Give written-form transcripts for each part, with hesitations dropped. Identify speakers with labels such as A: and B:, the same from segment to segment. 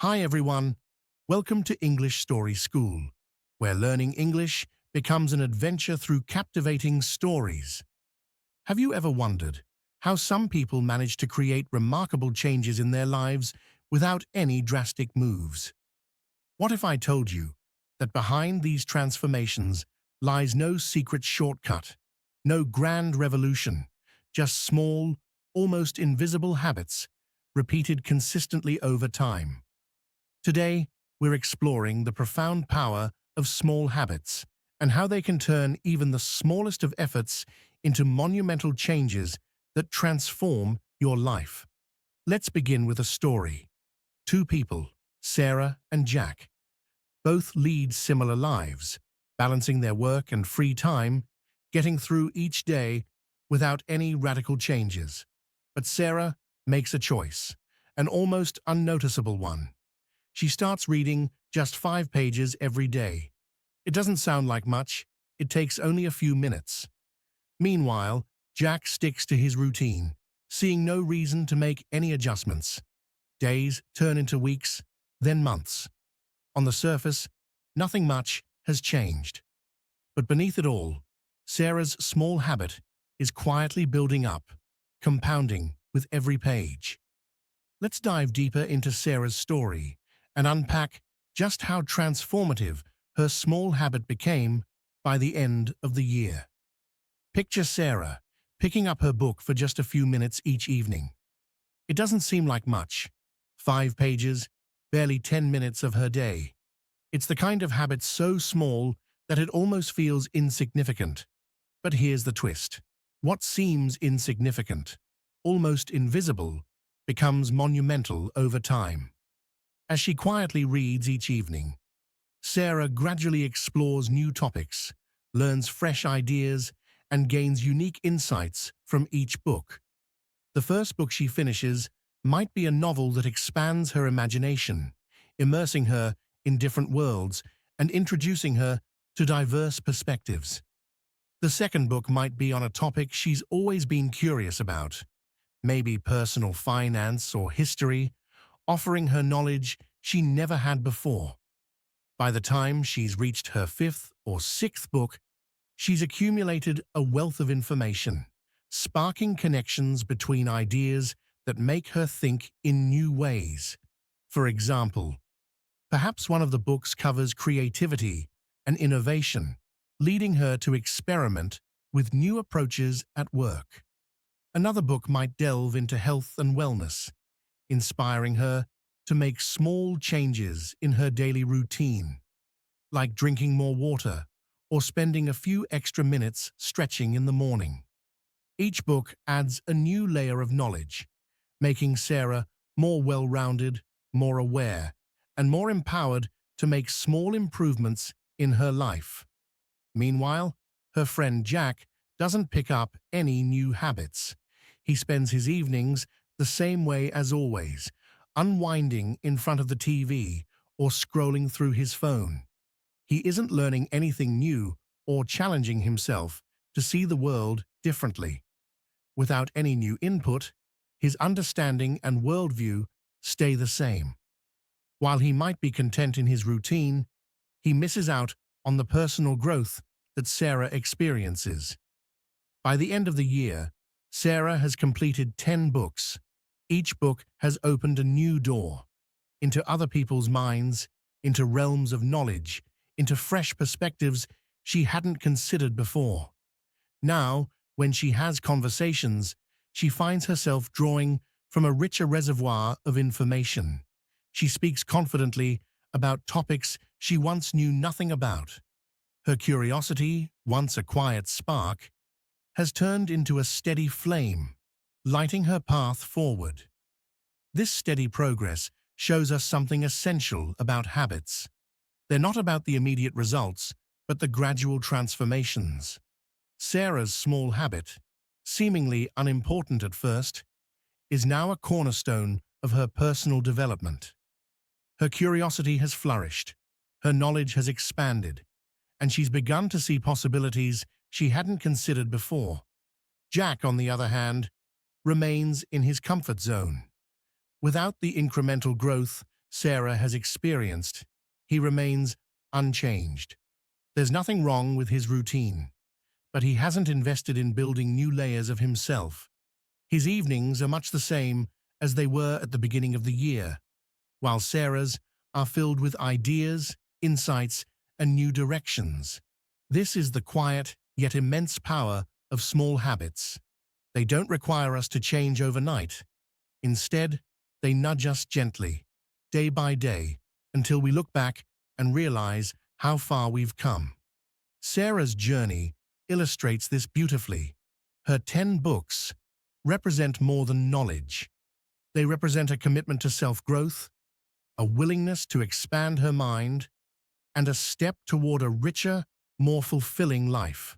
A: Hi everyone, welcome to English Story School, where learning English becomes an adventure through captivating stories. Have you ever wondered how some people manage to create remarkable changes in their lives without any drastic moves? What if I told you that behind these transformations lies no secret shortcut, no grand revolution, just small, almost invisible habits repeated consistently over time? Today, we're exploring the profound power of small habits and how they can turn even the smallest of efforts into monumental changes that transform your life. Let's begin with a story. Two people, Sarah and Jack, both lead similar lives, balancing their work and free time, getting through each day without any radical changes. But Sarah makes a choice, an almost unnoticeable one. She starts reading just 5 pages every day. It doesn't sound like much. It takes only a few minutes. Meanwhile, Jack sticks to his routine, seeing no reason to make any adjustments. Days turn into weeks, then months. On the surface, nothing much has changed. But beneath it all, Sarah's small habit is quietly building up, compounding with every page. Let's dive deeper into Sarah's story and unpack just how transformative her small habit became by the end of the year. Picture Sarah picking up her book for just a few minutes each evening. It doesn't seem like much. 5 pages, barely 10 minutes of her day. It's the kind of habit so small that it almost feels insignificant. But here's the twist. What seems insignificant, almost invisible, becomes monumental over time. As she quietly reads each evening, Sarah gradually explores new topics, learns fresh ideas, and gains unique insights from each book. The first book she finishes might be a novel that expands her imagination, immersing her in different worlds and introducing her to diverse perspectives. The second book might be on a topic she's always been curious about, maybe personal finance or history, offering her knowledge she never had before. By the time she's reached her 5th or 6th book, she's accumulated a wealth of information, sparking connections between ideas that make her think in new ways. For example, perhaps one of the books covers creativity and innovation, leading her to experiment with new approaches at work. Another book might delve into health and wellness, inspiring her to make small changes in her daily routine, like drinking more water or spending a few extra minutes stretching in the morning. Each book adds a new layer of knowledge, making Sarah more well-rounded, more aware, and more empowered to make small improvements in her life. Meanwhile, her friend Jack doesn't pick up any new habits. He spends his evenings the same way as always, unwinding in front of the TV or scrolling through his phone. He isn't learning anything new or challenging himself to see the world differently. Without any new input, his understanding and worldview stay the same. While he might be content in his routine, he misses out on the personal growth that Sarah experiences. By the end of the year, Sarah has completed 10 books. Each book has opened a new door into other people's minds, into realms of knowledge, into fresh perspectives she hadn't considered before. Now, when she has conversations, she finds herself drawing from a richer reservoir of information. She speaks confidently about topics she once knew nothing about. Her curiosity, once a quiet spark, has turned into a steady flame, lighting her path forward. This steady progress shows us something essential about habits. They're not about the immediate results, but the gradual transformations. Sarah's small habit, seemingly unimportant at first, is now a cornerstone of her personal development. Her curiosity has flourished, her knowledge has expanded, and she's begun to see possibilities she hadn't considered before. Jack, on the other hand, remains in his comfort zone. Without the incremental growth Sarah has experienced, he remains unchanged. There's nothing wrong with his routine, but he hasn't invested in building new layers of himself. His evenings are much the same as they were at the beginning of the year, while Sarah's are filled with ideas, insights, and new directions. This is the quiet yet immense power of small habits. They don't require us to change overnight. Instead, they nudge us gently, day by day, until we look back and realize how far we've come. Sarah's journey illustrates this beautifully. Her 10 books represent more than knowledge. They represent a commitment to self-growth, a willingness to expand her mind, and a step toward a richer, more fulfilling life.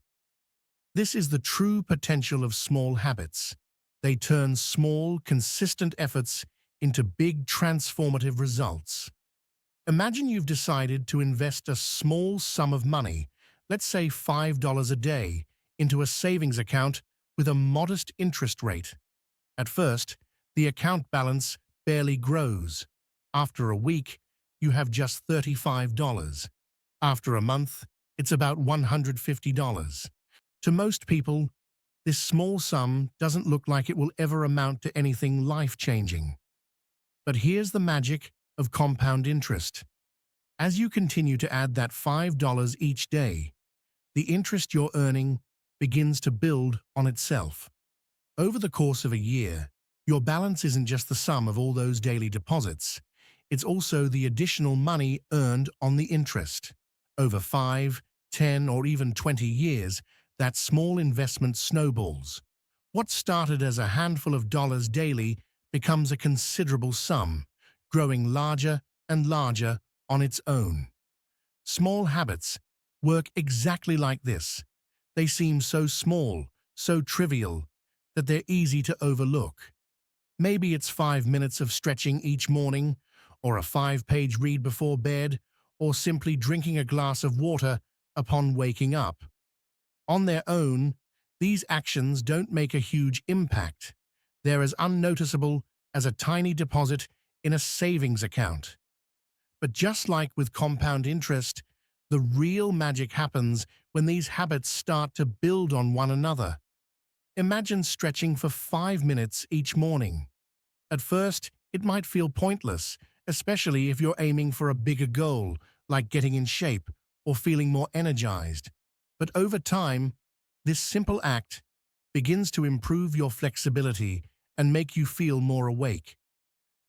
A: This is the true potential of small habits. They turn small, consistent efforts into big, transformative results. Imagine you've decided to invest a small sum of money, let's say $5 a day, into a savings account with a modest interest rate. At first, the account balance barely grows. After a week, you have just $35. After a month, it's about $150. To most people, this small sum doesn't look like it will ever amount to anything life-changing. But here's the magic of compound interest. As you continue to add that $5 each day, the interest you're earning begins to build on itself. Over the course of a year, your balance isn't just the sum of all those daily deposits. It's also the additional money earned on the interest. Over 5, 10, or even 20 years, that small investment snowballs. What started as a handful of dollars daily becomes a considerable sum, growing larger and larger on its own. Small habits work exactly like this. They seem so small, so trivial, that they're easy to overlook. Maybe it's 5 minutes of stretching each morning, or a 5-page read before bed, or simply drinking a glass of water upon waking up. On their own, these actions don't make a huge impact. They're as unnoticeable as a tiny deposit in a savings account. But just like with compound interest, the real magic happens when these habits start to build on one another. Imagine stretching for 5 minutes each morning. At first, it might feel pointless, especially if you're aiming for a bigger goal, like getting in shape or feeling more energized. But over time, this simple act begins to improve your flexibility and make you feel more awake.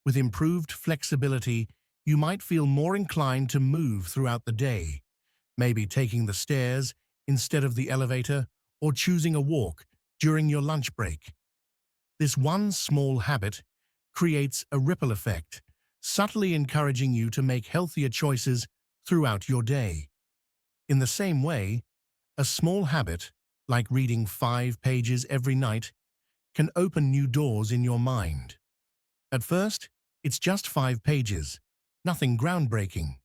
A: With improved flexibility, you might feel more inclined to move throughout the day, maybe taking the stairs instead of the elevator or choosing a walk during your lunch break. This one small habit creates a ripple effect, subtly encouraging you to make healthier choices throughout your day. In the same way, a small habit, like reading 5 pages every night, can open new doors in your mind. At first, it's just 5 pages, nothing groundbreaking.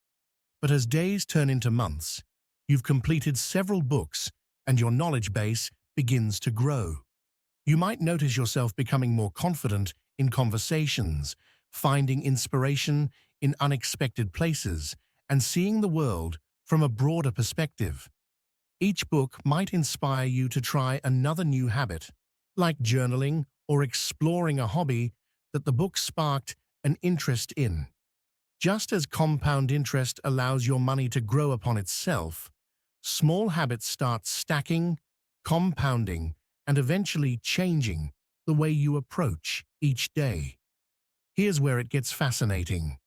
A: But as days turn into months, you've completed several books and your knowledge base begins to grow. You might notice yourself becoming more confident in conversations, finding inspiration in unexpected places, and seeing the world from a broader perspective. Each book might inspire you to try another new habit, like journaling or exploring a hobby that the book sparked an interest in. Just as compound interest allows your money to grow upon itself, small habits start stacking, compounding, and eventually changing the way you approach each day. Here's where it gets fascinating.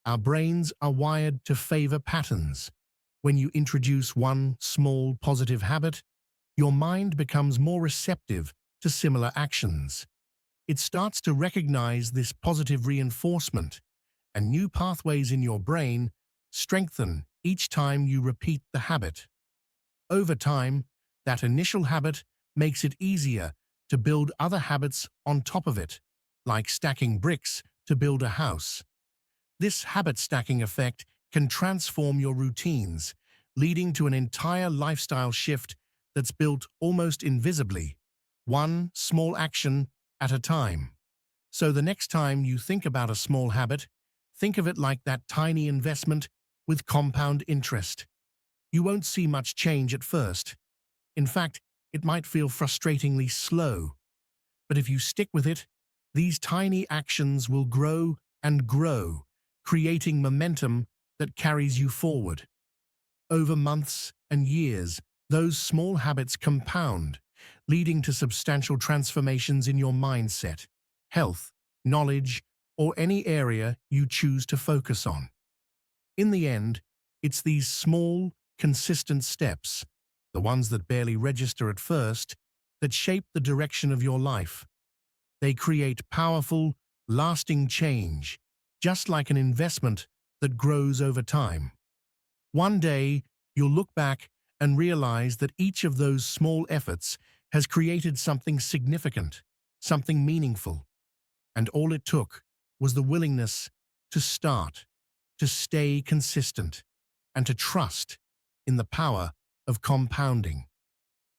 A: Our brains are wired to favor patterns. When you introduce one small positive habit, your mind becomes more receptive to similar actions. It starts to recognize this positive reinforcement, and new pathways in your brain strengthen each time you repeat the habit. Over time, that initial habit makes it easier to build other habits on top of it, like stacking bricks to build a house. This habit stacking effect can transform your routines, leading to an entire lifestyle shift that's built almost invisibly, one small action at a time. So the next time you think about a small habit, Think of it like that tiny investment with compound interest. You won't see much change at first. In fact, it might feel frustratingly slow. But if you stick with it, these tiny actions will grow and grow, creating momentum that carries you forward. Over months and years, those small habits compound, leading to substantial transformations in your mindset, health, knowledge, or any area you choose to focus on. In the end, it's these small, consistent steps, the ones that barely register at first, that shape the direction of your life. They create powerful, lasting change, just like an investment that grows over time. One day, you'll look back and realize that each of those small efforts has created something significant, something meaningful. And all it took was the willingness to start, to stay consistent, and to trust in the power of compounding.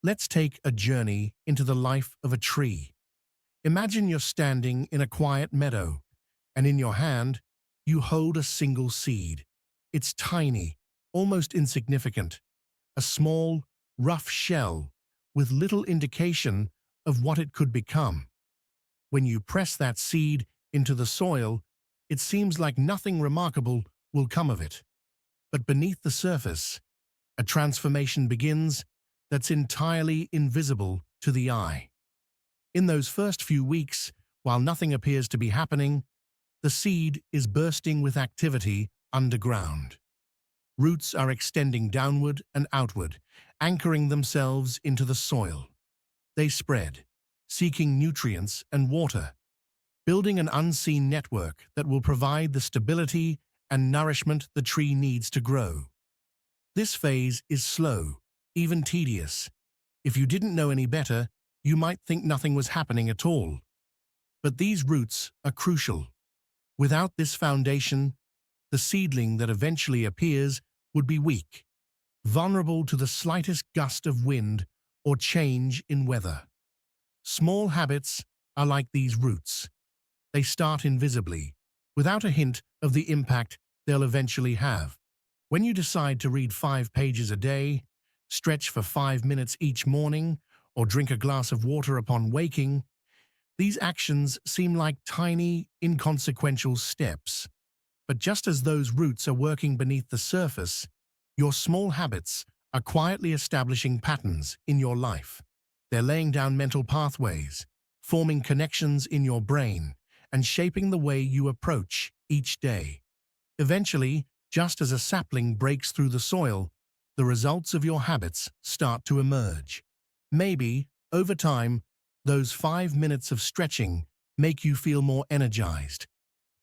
A: Let's take a journey into the life of a tree. Imagine you're standing in a quiet meadow, and in your hand, you hold a single seed. It's tiny, almost insignificant, a small, rough shell with little indication of what it could become. When you press that seed into the soil, it seems like nothing remarkable will come of it. But beneath the surface, a transformation begins that's entirely invisible to the eye. In those first few weeks, while nothing appears to be happening, the seed is bursting with activity underground. Roots are extending downward and outward, anchoring themselves into the soil. They spread, seeking nutrients and water, building an unseen network that will provide the stability and nourishment the tree needs to grow. This phase is slow, even tedious. If you didn't know any better, you might think nothing was happening at all. But these roots are crucial. Without this foundation, the seedling that eventually appears would be weak, vulnerable to the slightest gust of wind or change in weather. Small habits are like these roots. They start invisibly, without a hint of the impact they'll eventually have. When you decide to read 5 pages a day, stretch for 5 minutes each morning, or drink a glass of water upon waking, these actions seem like tiny, inconsequential steps. But just as those roots are working beneath the surface, your small habits are quietly establishing patterns in your life. They're laying down mental pathways, forming connections in your brain, and shaping the way you approach each day. Eventually, just as a sapling breaks through the soil, the results of your habits start to emerge. Maybe, over time, those 5 minutes of stretching make you feel more energized.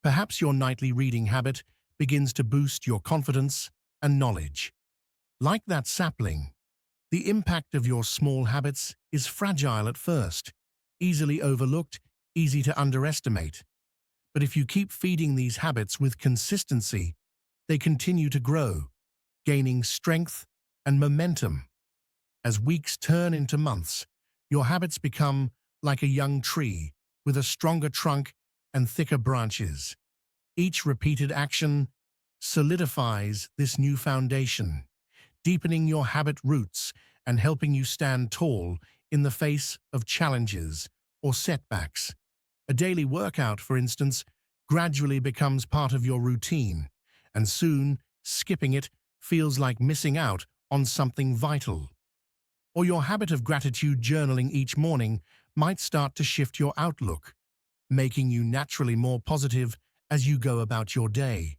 A: Perhaps your nightly reading habit begins to boost your confidence and knowledge. Like that sapling, the impact of your small habits is fragile at first, easily overlooked, easy to underestimate. But if you keep feeding these habits with consistency, they continue to grow, gaining strength and momentum. As weeks turn into months, your habits become like a young tree with a stronger trunk and thicker branches. Each repeated action solidifies this new foundation, deepening your habit roots and helping you stand tall in the face of challenges or setbacks. A daily workout, for instance, gradually becomes part of your routine, and soon skipping it feels like missing out on something vital. Or your habit of gratitude journaling each morning might start to shift your outlook, making you naturally more positive as you go about your day.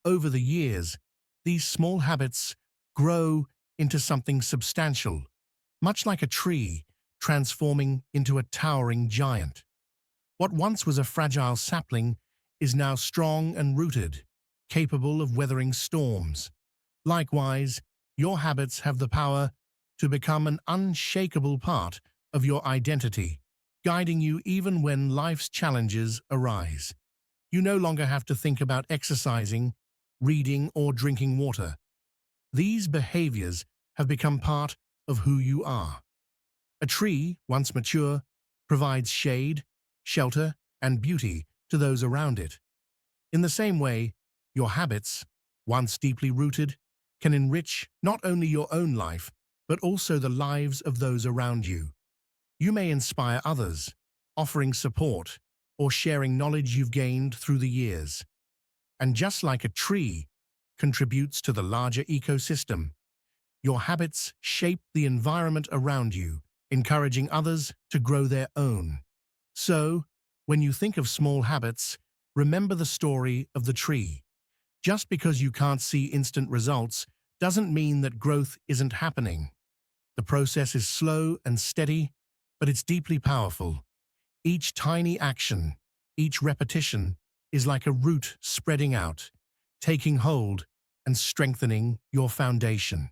A: Over the years, these small habits grow into something substantial, much like a tree transforming into a towering giant. What once was a fragile sapling is now strong and rooted, capable of weathering storms. Likewise, your habits have the power to become an unshakable part of your identity, guiding you even when life's challenges arise. You no longer have to think about exercising, reading, or drinking water. These behaviors have become part of who you are. A tree, once mature, provides shade, shelter, and beauty to those around it. In the same way, your habits, once deeply rooted, can enrich not only your own life, but also the lives of those around you. You may inspire others, offering support or sharing knowledge you've gained through the years. And just like a tree contributes to the larger ecosystem, your habits shape the environment around you, encouraging others to grow their own. So, when you think of small habits, remember the story of the tree. Just because you can't see instant results doesn't mean that growth isn't happening. The process is slow and steady, but it's deeply powerful. Each tiny action, each repetition, is like a root spreading out, taking hold and strengthening your foundation.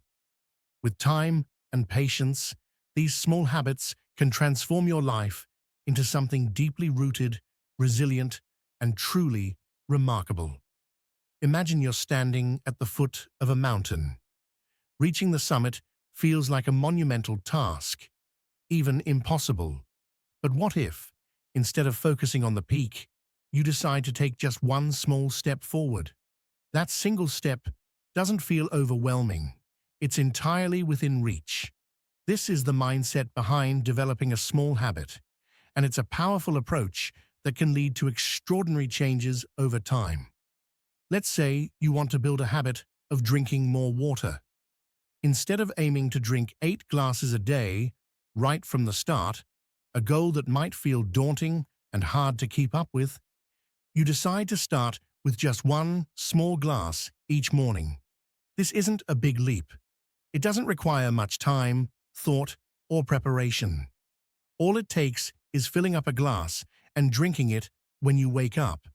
A: With time and patience, these small habits can transform your life into something deeply rooted, resilient, and truly remarkable. Imagine you're standing at the foot of a mountain. Reaching the summit feels like a monumental task, even impossible. But what if, instead of focusing on the peak, you decide to take just one small step forward? That single step doesn't feel overwhelming. It's entirely within reach. This is the mindset behind developing a small habit, and it's a powerful approach that can lead to extraordinary changes over time. Let's say you want to build a habit of drinking more water. Instead of aiming to drink 8 glasses a day right from the start, a goal that might feel daunting and hard to keep up with, you decide to start with just one small glass each morning. This isn't a big leap. It doesn't require much time, thought, or preparation. All it takes is filling up a glass and drinking it when you wake up.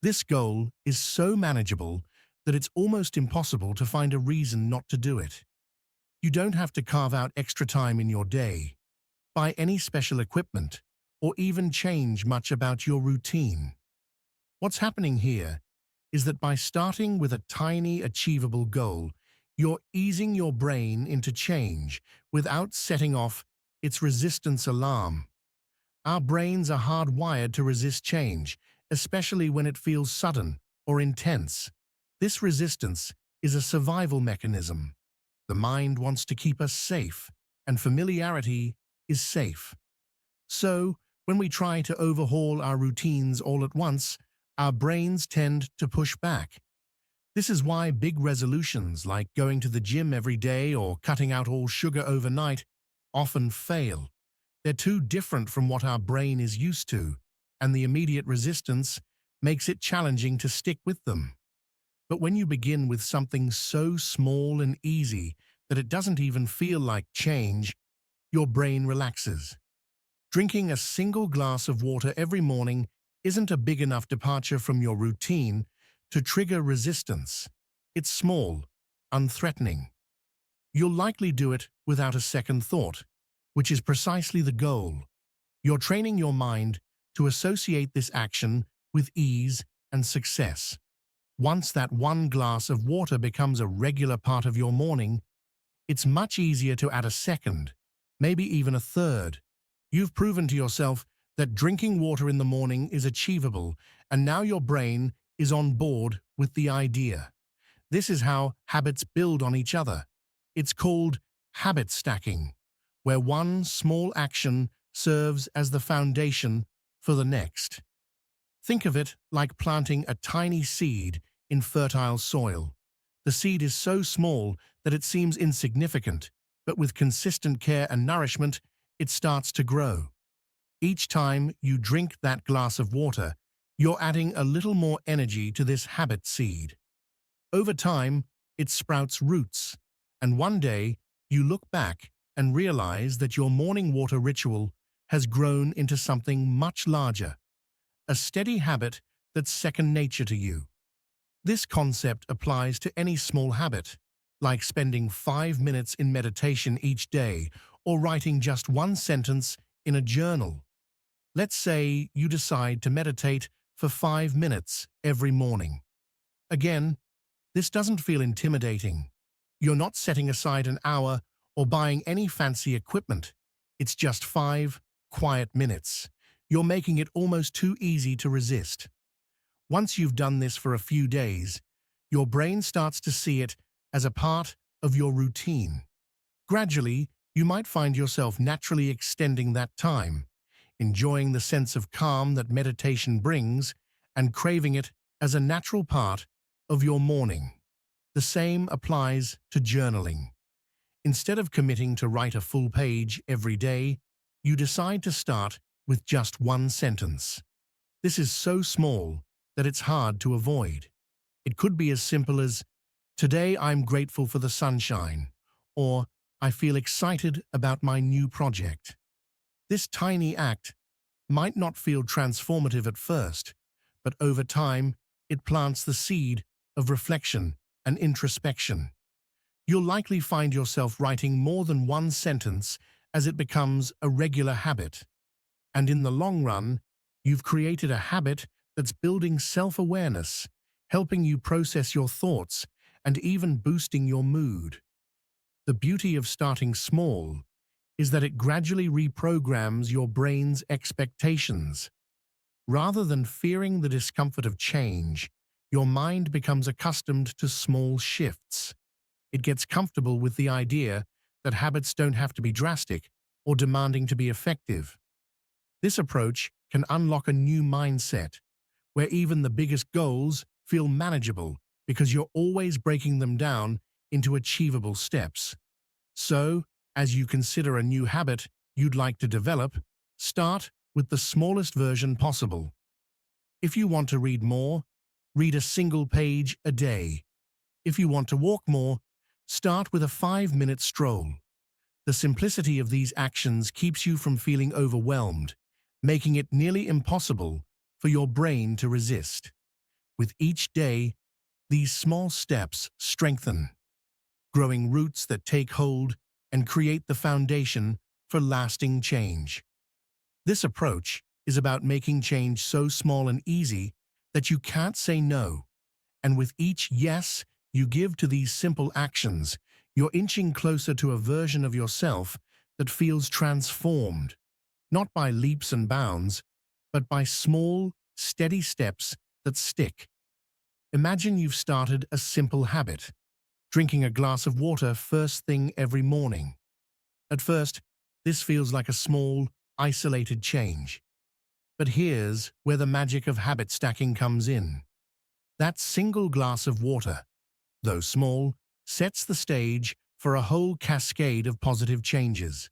A: This goal is so manageable that it's almost impossible to find a reason not to do it. You don't have to carve out extra time in your day, buy any special equipment, or even change much about your routine. What's happening here is that by starting with a tiny, achievable goal, you're easing your brain into change without setting off its resistance alarm. Our brains are hardwired to resist change, especially when it feels sudden or intense. This resistance is a survival mechanism. The mind wants to keep us safe, and familiarity is safe. So, when we try to overhaul our routines all at once, our brains tend to push back. This is why big resolutions like going to the gym every day or cutting out all sugar overnight often fail. They're too different from what our brain is used to, and the immediate resistance makes it challenging to stick with them. But when you begin with something so small and easy that it doesn't even feel like change, your brain relaxes. Drinking a single glass of water every morning isn't a big enough departure from your routine to trigger resistance. It's small, unthreatening. You'll likely do it without a second thought, which is precisely the goal. You're training your mind to associate this action with ease and success. Once that one glass of water becomes a regular part of your morning, it's much easier to add a second, maybe even a third. You've proven to yourself that drinking water in the morning is achievable, and now your brain is on board with the idea. This is how habits build on each other. It's called habit stacking, where one small action serves as the foundation for the next. Think of it like planting a tiny seed in fertile soil. The seed is so small that it seems insignificant, but with consistent care and nourishment, it starts to grow. Each time you drink that glass of water, you're adding a little more energy to this habit seed. Over time, it sprouts roots, and one day you look back and realize that your morning water ritual has grown into something much larger, a steady habit that's second nature to you. This concept applies to any small habit, like spending 5 minutes in meditation each day or writing just one sentence in a journal. Let's say you decide to meditate for 5 minutes every morning. Again, this doesn't feel intimidating. You're not setting aside an hour or buying any fancy equipment. It's just 5 quiet minutes. You're making it almost too easy to resist. Once you've done this for a few days, your brain starts to see it as a part of your routine. Gradually, you might find yourself naturally extending that time, enjoying the sense of calm that meditation brings and craving it as a natural part of your morning. The same applies to journaling. Instead of committing to write a full page every day, you decide to start with just one sentence. This is so small that it's hard to avoid. It could be as simple as, "Today I'm grateful for the sunshine," or "I feel excited about my new project." This tiny act might not feel transformative at first, but over time, it plants the seed of reflection and introspection. You'll likely find yourself writing more than one sentence as it becomes a regular habit. And in the long run, you've created a habit that's building self-awareness, helping you process your thoughts, and even boosting your mood. The beauty of starting small is that it gradually reprograms your brain's expectations. Rather than fearing the discomfort of change, your mind becomes accustomed to small shifts. It gets comfortable with the idea that habits don't have to be drastic or demanding to be effective. This approach can unlock a new mindset, where even the biggest goals feel manageable because you're always breaking them down into achievable steps. So, as you consider a new habit you'd like to develop, start with the smallest version possible. If you want to read more, read a single page a day. If you want to walk more, start with a 5-minute stroll. The simplicity of these actions keeps you from feeling overwhelmed, making it nearly impossible for your brain to resist. With each day, these small steps strengthen, growing roots that take hold and create the foundation for lasting change. This approach is about making change so small and easy that you can't say no. And with each yes you give to these simple actions, you're inching closer to a version of yourself that feels transformed, not by leaps and bounds, but by small, steady steps that stick. Imagine you've started a simple habit, drinking a glass of water first thing every morning. At first, this feels like a small, isolated change. But here's where the magic of habit stacking comes in. That single glass of water, though small, sets the stage for a whole cascade of positive changes.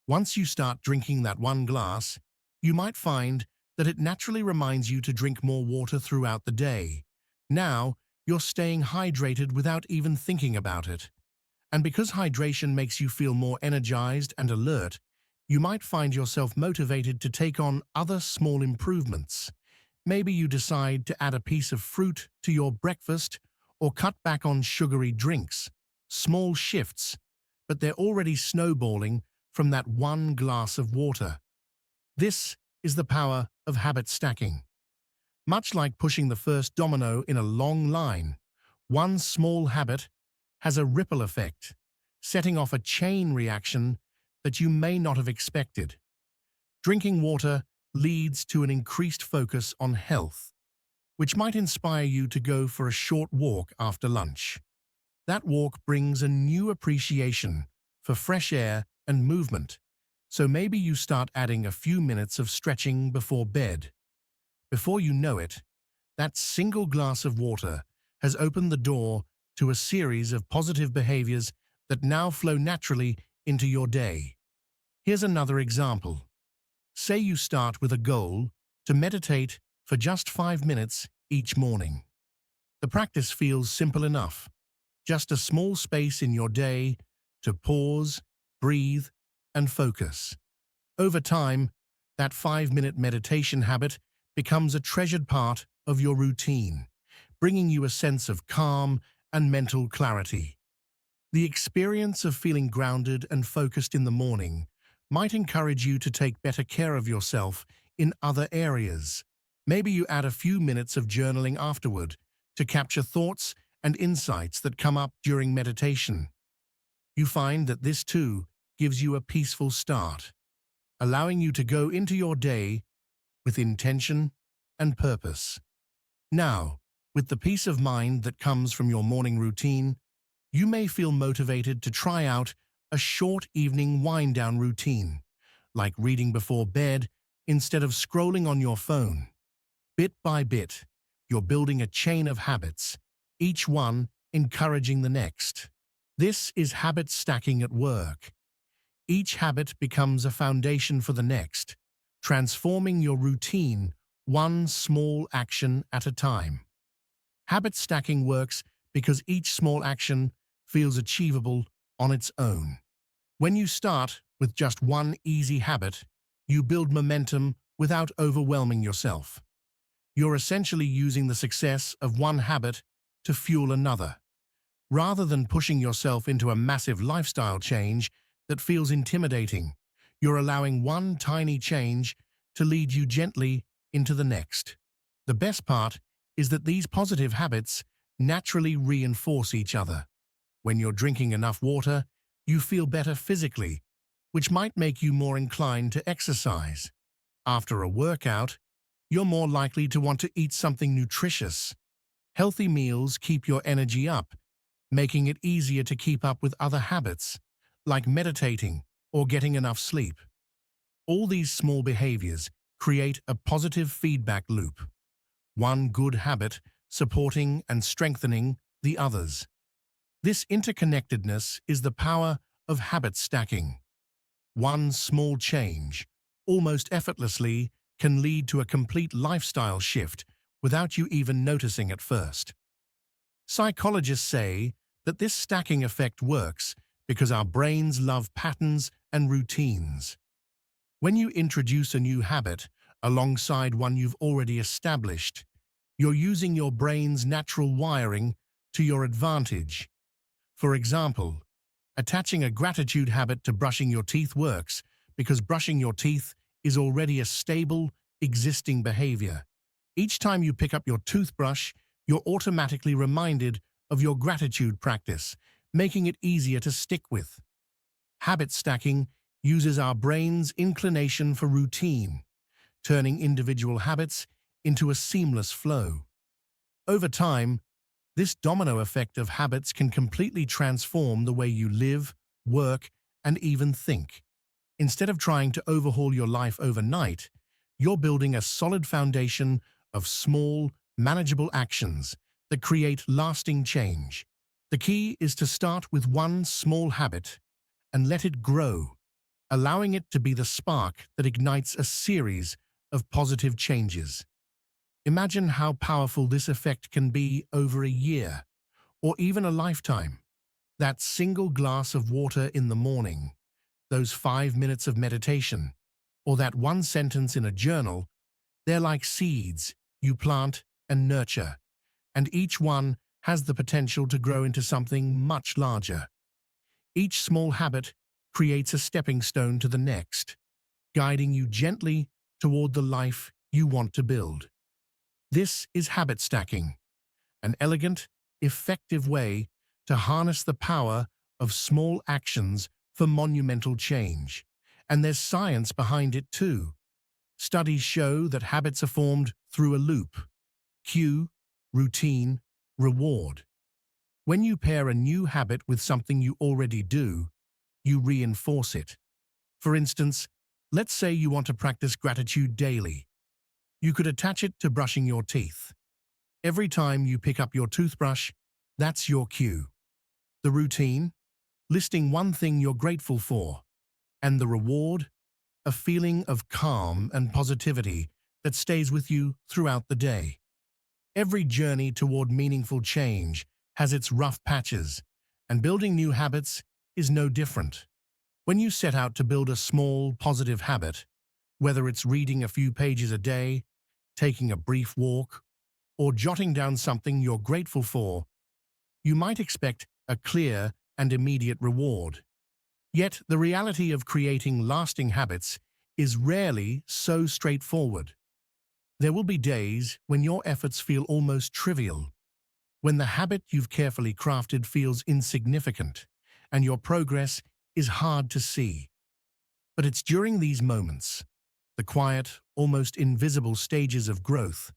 A: Once you start drinking that one glass, you might find that it naturally reminds you to drink more water throughout the day. Now, you're staying hydrated without even thinking about it. And because hydration makes you feel more energized and alert, you might find yourself motivated to take on other small improvements. Maybe you decide to add a piece of fruit to your breakfast or cut back on sugary drinks. Small shifts, but they're already snowballing from that one glass of water. This is the power of habit stacking. Much like pushing the first domino in a long line, one small habit has a ripple effect, setting off a chain reaction that you may not have expected. Drinking water leads to an increased focus on health, which might inspire you to go for a short walk after lunch. That walk brings a new appreciation for fresh air and movement, so maybe you start adding a few minutes of stretching before bed. Before you know it, that single glass of water has opened the door to a series of positive behaviors that now flow naturally into your day. Here's another example. Say you start with a goal to meditate for just 5 minutes each morning. The practice feels simple enough. Just a small space in your day to pause, breathe, and focus. Over time, that 5-minute meditation habit becomes a treasured part of your routine, bringing you a sense of calm and mental clarity. The experience of feeling grounded and focused in the morning might encourage you to take better care of yourself in other areas. Maybe you add a few minutes of journaling afterward to capture thoughts and insights that come up during meditation. You find that this too gives you a peaceful start, allowing you to go into your day with intention and purpose. Now, with the peace of mind that comes from your morning routine, you may feel motivated to try out a short evening wind-down routine, like reading before bed instead of scrolling on your phone. Bit by bit, you're building a chain of habits, each one encouraging the next. This is habit stacking at work. Each habit becomes a foundation for the next, transforming your routine one small action at a time. Habit stacking works because each small action feels achievable on its own. When you start with just one easy habit, you build momentum without overwhelming yourself. You're essentially using the success of one habit to fuel another. Rather than pushing yourself into a massive lifestyle change that feels intimidating, you're allowing one tiny change to lead you gently into the next. The best part is that these positive habits naturally reinforce each other. When you're drinking enough water, you feel better physically, which might make you more inclined to exercise. After a workout, you're more likely to want to eat something nutritious. Healthy meals keep your energy up, making it easier to keep up with other habits, like meditating or getting enough sleep. All these small behaviors create a positive feedback loop, one good habit supporting and strengthening the others. This interconnectedness is the power of habit stacking. One small change, almost effortlessly, can lead to a complete lifestyle shift without you even noticing at first. Psychologists say that this stacking effect works because our brains love patterns and routines. When you introduce a new habit alongside one you've already established, you're using your brain's natural wiring to your advantage. For example, attaching a gratitude habit to brushing your teeth works because brushing your teeth is already a stable, existing behavior. Each time you pick up your toothbrush, you're automatically reminded of your gratitude practice, making it easier to stick with. Habit stacking uses our brain's inclination for routine, turning individual habits into a seamless flow. Over time, this domino effect of habits can completely transform the way you live, work, and even think. Instead of trying to overhaul your life overnight, you're building a solid foundation of small, manageable actions that create lasting change. The key is to start with one small habit and let it grow, allowing it to be the spark that ignites a series of positive changes. Imagine how powerful this effect can be over a year, or even a lifetime. That single glass of water in the morning, those 5 minutes of meditation, or that one sentence in a journal, they're like seeds you plant and nurture, and each one has the potential to grow into something much larger. Each small habit creates a stepping stone to the next, guiding you gently toward the life you want to build. This is habit stacking, an elegant, effective way to harness the power of small actions for monumental change. And there's science behind it too. Studies show that habits are formed through a loop: cue, routine, reward. When you pair a new habit with something you already do, you reinforce it. For instance, let's say you want to practice gratitude daily. You could attach it to brushing your teeth. Every time you pick up your toothbrush, that's your cue. The routine, listing one thing you're grateful for. And the reward, a feeling of calm and positivity that stays with you throughout the day. Every journey toward meaningful change has its rough patches, and building new habits is no different. When you set out to build a small, positive habit, whether it's reading a few pages a day, taking a brief walk, or jotting down something you're grateful for, you might expect a clear and immediate reward. Yet the reality of creating lasting habits is rarely so straightforward. There will be days when your efforts feel almost trivial, when the habit you've carefully crafted feels insignificant, and your progress is hard to see. But it's during these moments, the quiet, almost invisible stages of growth,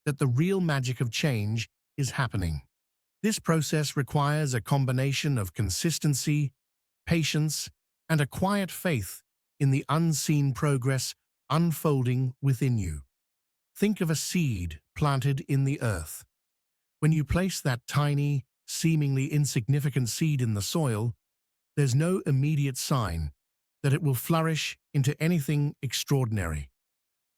A: that the real magic of change is happening. This process requires a combination of consistency, patience, and a quiet faith in the unseen progress unfolding within you. Think of a seed planted in the earth. When you place that tiny, seemingly insignificant seed in the soil, there's no immediate sign that it will flourish into anything extraordinary.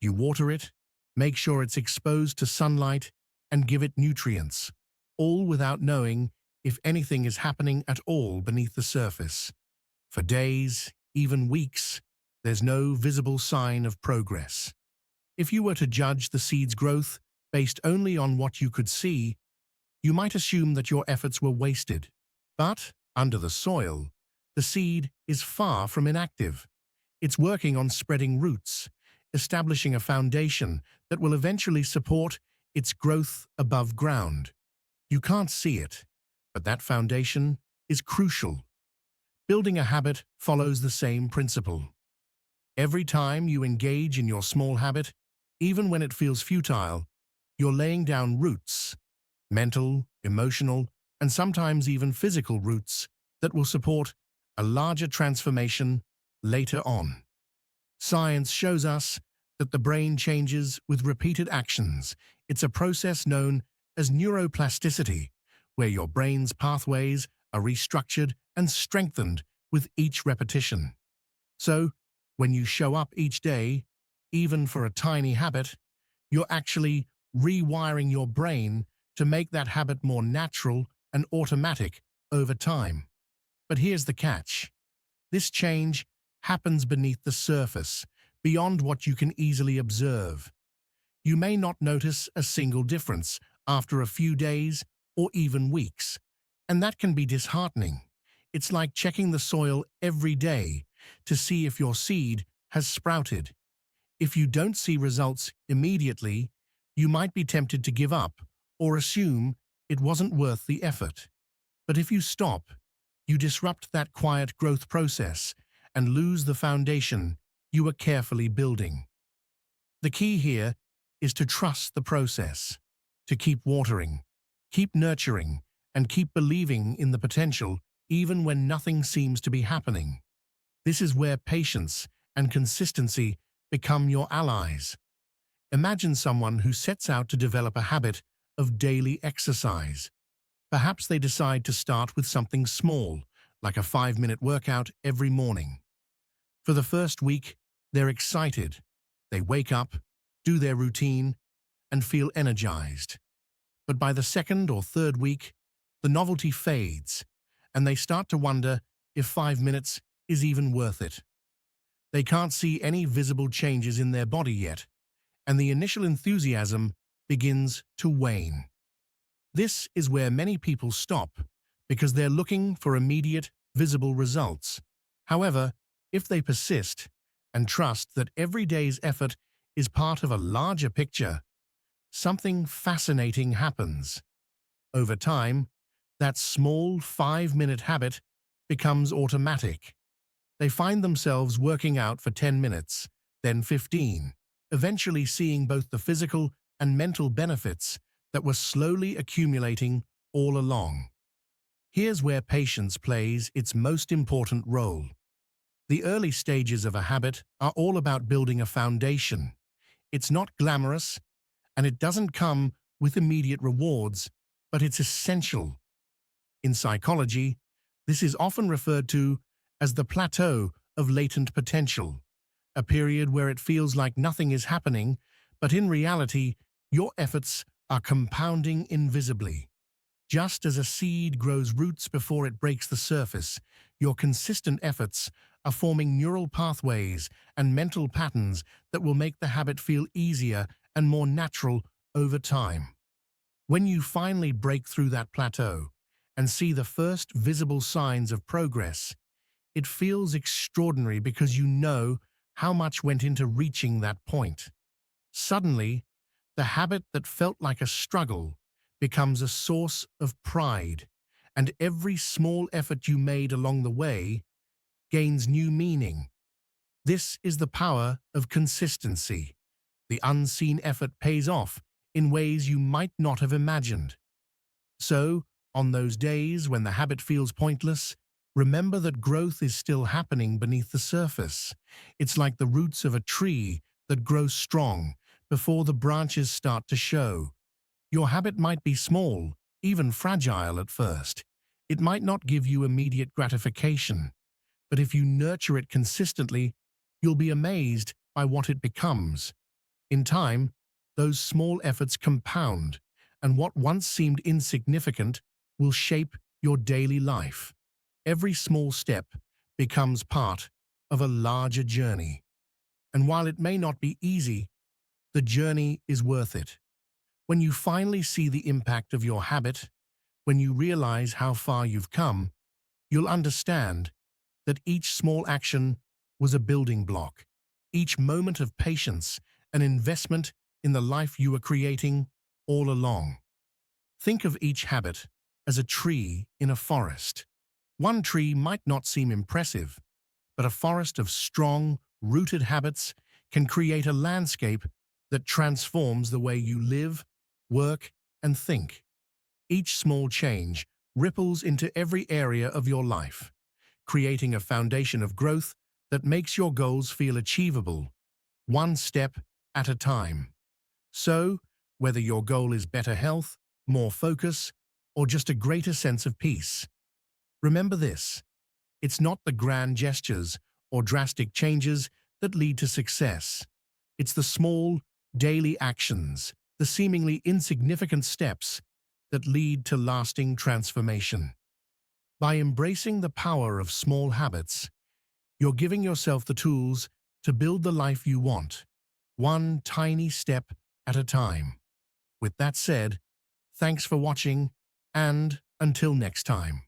A: You water it, make sure it's exposed to sunlight, and give it nutrients, all without knowing if anything is happening at all beneath the surface. For days, even weeks, there's no visible sign of progress. If you were to judge the seed's growth based only on what you could see, you might assume that your efforts were wasted. But, under the soil, the seed is far from inactive. It's working on spreading roots, establishing a foundation that will eventually support its growth above ground. You can't see it, but that foundation is crucial. Building a habit follows the same principle. Every time you engage in your small habit, even when it feels futile, you're laying down roots, mental, emotional, and sometimes even physical roots that will support a larger transformation later on. Science shows us that the brain changes with repeated actions. It's a process known as neuroplasticity, where your brain's pathways are restructured and strengthened with each repetition. So, when you show up each day, even for a tiny habit, you're actually rewiring your brain to make that habit more natural and automatic over time. But here's the catch. This change happens beneath the surface, beyond what you can easily observe. You may not notice a single difference after a few days or even weeks, and that can be disheartening. It's like checking the soil every day to see if your seed has sprouted. If you don't see results immediately, you might be tempted to give up or assume it wasn't worth the effort. But if you stop, you disrupt that quiet growth process and lose the foundation you were carefully building. The key here is to trust the process, to keep watering, keep nurturing, and keep believing in the potential even when nothing seems to be happening. This is where patience and consistency become your allies. Imagine someone who sets out to develop a habit of daily exercise. Perhaps they decide to start with something small, like a 5-minute workout every morning. For the first week, they're excited. They wake up, do their routine, and feel energized. But by the second or third week, the novelty fades, and they start to wonder if 5 minutes is even worth it. They can't see any visible changes in their body yet, and the initial enthusiasm begins to wane. This is where many people stop, because they're looking for immediate, visible results. However, if they persist and trust that every day's effort is part of a larger picture, something fascinating happens. Over time, that small 5-minute habit becomes automatic. They find themselves working out for 10 minutes, then 15, eventually seeing both the physical and mental benefits that were slowly accumulating all along. Here's where patience plays its most important role. The early stages of a habit are all about building a foundation. It's not glamorous, and it doesn't come with immediate rewards, but it's essential. In psychology, this is often referred to as the plateau of latent potential, a period where it feels like nothing is happening, but in reality, your efforts are compounding invisibly. Just as a seed grows roots before it breaks the surface, your consistent efforts are forming neural pathways and mental patterns that will make the habit feel easier and more natural over time. When you finally break through that plateau and see the first visible signs of progress, it feels extraordinary because you know how much went into reaching that point. Suddenly, the habit that felt like a struggle becomes a source of pride, and every small effort you made along the way gains new meaning. This is the power of consistency. The unseen effort pays off in ways you might not have imagined. So, on those days when the habit feels pointless, remember that growth is still happening beneath the surface. It's like the roots of a tree that grows strong before the branches start to show. Your habit might be small, even fragile at first. It might not give you immediate gratification, but if you nurture it consistently, you'll be amazed by what it becomes. In time, those small efforts compound, and what once seemed insignificant will shape your daily life. Every small step becomes part of a larger journey. And while it may not be easy, the journey is worth it. When you finally see the impact of your habit, when you realize how far you've come, you'll understand that each small action was a building block, each moment of patience, an investment in the life you were creating all along. Think of each habit as a tree in a forest. One tree might not seem impressive, but a forest of strong, rooted habits can create a landscape that transforms the way you live, work, and think. Each small change ripples into every area of your life, creating a foundation of growth that makes your goals feel achievable, one step at a time. So, whether your goal is better health, more focus, or just a greater sense of peace, remember this: it's not the grand gestures or drastic changes that lead to success. It's the small, daily actions, the seemingly insignificant steps that lead to lasting transformation. By embracing the power of small habits, you're giving yourself the tools to build the life you want, one tiny step at a time. With that said, thanks for watching, and until next time.